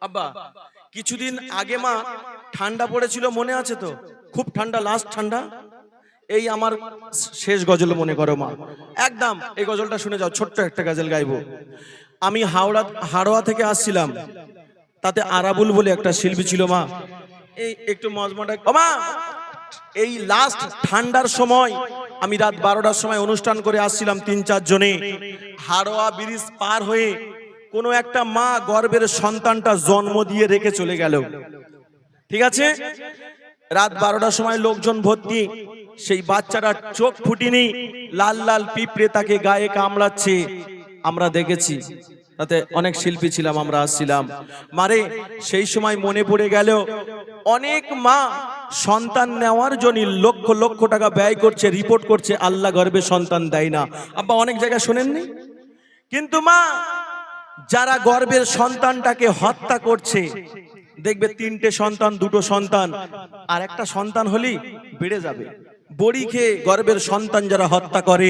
আব্বা কিছুদিন আগে মা ঠান্ডা পড়েছিল, মনে আছে তো? খুব ঠান্ডা, লাস্ট ঠান্ডা। এই আমার শেষ গজল মনে করো মা, একদম এই গজলটা শুনে যাও, ছোট্ট একটা গজল গাইবো। আমি হাওড়া থেকে আসছিলাম, তাতে আরাবুল বলে একটা শিল্পী ছিল মা। এই একটু মজমটা মা, এই লাস্ট ঠান্ডার সময় আমি রাত 12টার সময় অনুষ্ঠান করে আসছিলাম 3-4 জনে। হাড়োয়া ব্রিজ পার হয়ে কোনো একটা মা গর্ভের সন্তানটা জন্ম দিয়ে রেখে চলে গেল, ঠিক আছে? রাত 12টার সময় লোকজন ভর্তি, সেই বাচ্চাটা চোখ ফুটিনি, লাল লাল পিঁপড়ে তাকে গায়ে কামড়াচ্ছে, আমরা দেখেছি। তাতে অনেক শিল্পী ছিলাম, আমরা আসছিলাম। মারে সেই সময় মনে পড়ে গেল, অনেক মা সন্তান নেওয়ার জন্য লক্ষ লক্ষ টাকা ব্যয় করছে, রিপোর্ট করছে আল্লাহ গর্ভে সন্তান দেয় না। আব্বা অনেক জায়গায় শোনেননি? কিন্তু মা যারা গর্ভের সন্তানটাকে হত্যা করছে, দেখবে 3টে সন্তান 2টো সন্তান, আর একটা সন্তান হলেই বেড়ে যাবে। বড়ি খেয়ে গর্ভের সন্তান যারা হত্যা করে,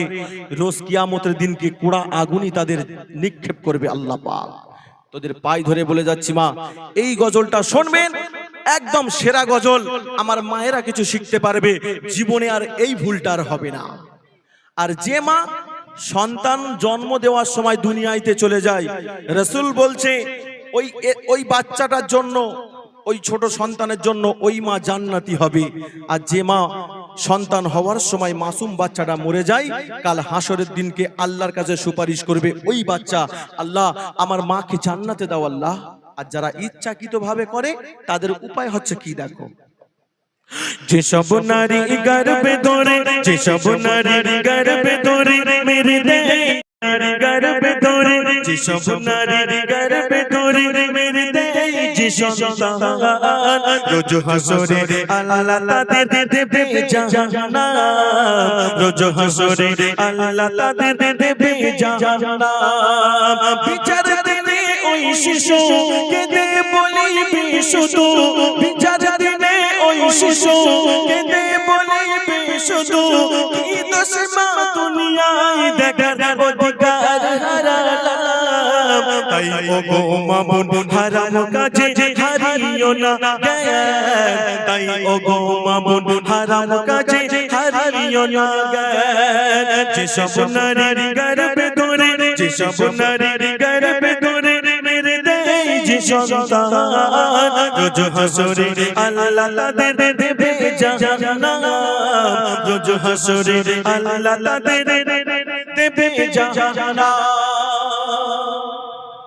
রোজ কিয়ামতের দিনকে কুড়া আগুনই তাদের নিক্ষেপ করবে আল্লাহ পাক। তোদের পায়ে ধরে বলে যাচ্ছি মা, এই গজলটা শুনবেন, একদম সেরা গজল। আমার মায়েরা কিছু শিখতে পারবে, জীবনে আর এই ভুলটা আর হবে না। আর যে মা সন্তান জন্ম দেওয়ার সময় দুনিয়াতে চলে যায়, রাসূল বলছে ওই বাচ্চাটার জন্য, ওই ছোট সন্তানের জন্য ওই মা জান্নাতি হবে। আর যে মা সন্তান হওয়ার সময় মাসুম বাচ্চাটা মরে যায়, কাল হাসরের দিনকে আল্লাহর কাছে সুপারিশ করবে ওই বাচ্চা, আল্লাহ আমার মাকে জান্নাতে দাও আল্লাহ। আর যারা ইচ্ছাকৃতভাবে করে তাদের উপায় হচ্ছে কি দেখো, যেসব নারী গর্ভে ধরে, যেসব নারী গর্ভে ধরে মেরে দেয়, গর্ভে ধরে যেসব নারী গর্ভে ধরে মেরে দেয় যে সন্তান, রোজ হাসরে আল্লাহ তাদের দেবে জাহান্নাম, রোজ হাসরে আল্লাহ তাদের দেবে জাহান্নাম। বিচার দিনে ওই শিশু কেঁদে বলিবে শুধু, বিচার দিনে ওই শিশু কেঁদে বলিবে শুধু, কি দোষ মা দুনিয়ায় দেখার অধিকার হারালাম। তাই ওগো মামুন হারাম কাজে হারিও না জ্ঞান, তাই ওগো মামুন হারাম কাজে হারিও না জ্ঞান। যেসব নারী গর্ভে ধরে, যেসব নারী গর্ভে ধরে মেরে দেয় যে সন্তান, রোজ হাসরে আল্লাহ তাদের দেবে জাহান্নাম, রোজ হাসরে আল্লাহ তাদের দেবে জাহান্নাম।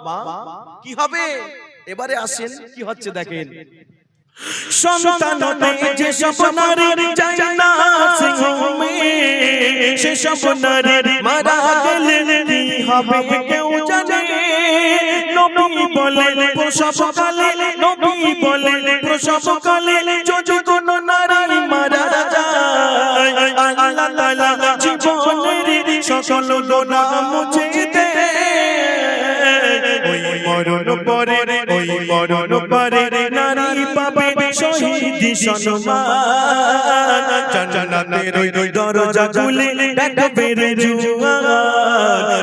মা কি হবে এবারে আসেন, কি হচ্ছে দেখেন। সন্তান যে সব নারী যায় না সিংহমে, সে সব নারী মারা গেলে কি হবে কেউ জানে। নবী বলেন প্রসবকালে, নবী বলেন প্রসবকালে যদি কোনো নারী মারা যায়, আল্লাহ তাআলা জীবনের সকল গুনাহ মুছে দেয়। ওই মরণ পরে, ওই মরণ পরে নারী পাবে শহীদি সম্মান, জান্নাতের ওই দরজা খুলে ডাকবে রে জুয়ান,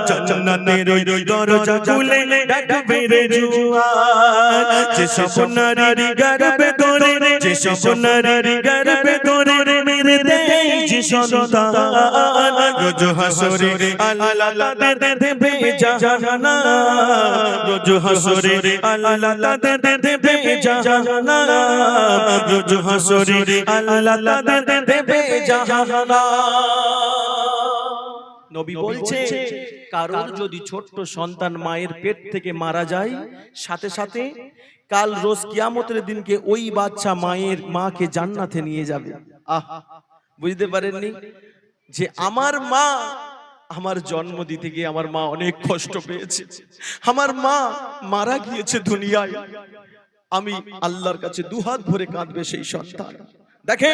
জান্নাতের ওই দরজা খুলে ডাকবে রে জুয়ান। যেসব নারী গর্ভে ধরে, যেসব নারী গর্ভে ধরে মেরে দেয় যে সন্তান, রোজ হাসরে আল্লাহ তাদের দেবে জাহান্নাম, রোজ হাসরে আল্লাহ তাদের দেবে জাহান্নাম, রোজ হাসরে আল্লাহ তাদের দেবে জাহান্নাম। নবী বলছে কারোর যদি ছোট্ট সন্তান মায়ের পেট থেকে মারা যায়, সাথে সাথে কাল রোজ কিয়ামতের দিনকে ওই বাচ্চা মাকে জান্নাতে নিয়ে যাবে। আহ, বুঝতে পারেননি যে আমার মা, আমার জন্ম দিতে গিয়ে আমার মা অনেক কষ্ট পেয়েছে, আমার মা মারা গিয়েছে দুনিয়ায়, আমি আল্লাহর কাছে দুহাত ভরে কাঁদবে সেই সন্তান। দেখে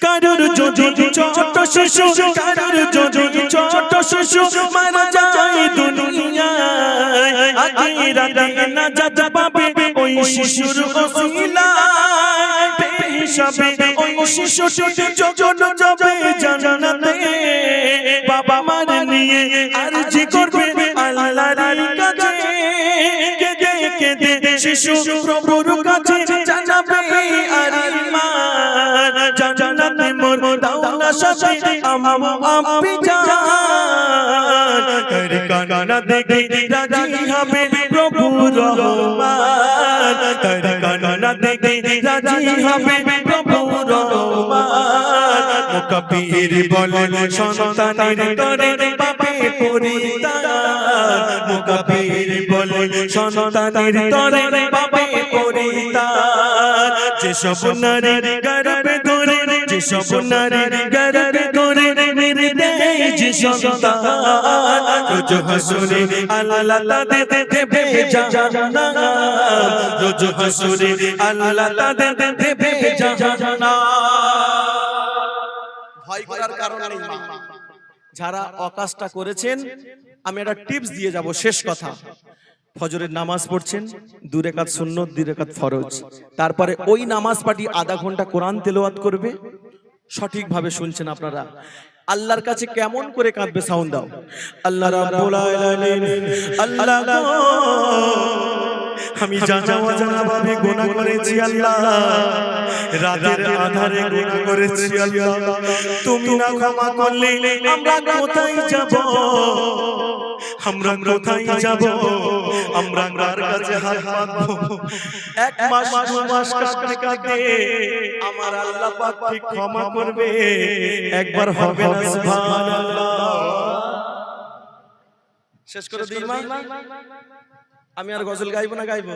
কারোর যদি ছোট শিশু, কারোর যদি ছোট শিশু মারা যায় দুনিয়ায়, আখিরাতে নাজাত পাবে ওই শিশুর ওসিলায়, হিসাবে ওই শিশুটি যখন যাবে জান্নাতে, বাবা মার নিয়ে আরজি করবে আল্লাহর কাছে, কেঁদে কেঁদে শিশু প্রভুর কাছে জানাবে আরিমান জান্নাতে মোর দাওনা সাথে আমি জান তার কান্না দেখে রাজি হবে প্রভু রহমান তার কান্না দেখে রাজি হবে প্রভু রহমান মুকাব্বির বলে সন্তানের তরে পাবে পরিত্রাণ মুকাব্বির বলে সন্তানের তরে পাবে পরিত্রাণ যেসব নারী গর্ভে ধরে যেসব নারী গর্ভে ধরে মেরে দেয় যে সন্তান রোজ হাসরে আল্লাহ তাদের দেবে জান্নাত রোজ হাসরে আল্লাহ তাদের দেবে জান্নাত ভয় করার কারণ নেই মা। যারা অকাজটা করেছেন আমি একটা টিপস দিয়ে যাব, শেষ কথা। ফজরের নামাজ পড়ছেন, 2 রাকাত সুন্নত 2 রাকাত ফরজ, তারপরে ওই নামাজ পাঠি আধা ঘন্টা কোরআন তেলাওয়াত করবে। সঠিকভাবে শুনছেন আপনারা। আল্লাহর কাছে কেমন করে কাঁদবে, সাউন্ড দাও। আল্লাহ রাব্বুল আলামিন, আল্লাহ গো, আমি জানা অজানা ভাবে গুনাহ করেছি আল্লাহ রাতের আধারে গুনাহ করেছি আল্লাহ তুমি না ক্ষমা করলে আমরা কোথায় যাব আমরা কোথায় যাব আমরা কার কাছে হাত পাতবো 1 মাস 2 মাস কাঁদতে কাঁদতে আমার আল্লাহ পাক কি ক্ষমা করবে একবার হবে না সুবহানাল্লাহ শেষ করে দিই মা। আমি আর গজল গাইবো না গাইবো?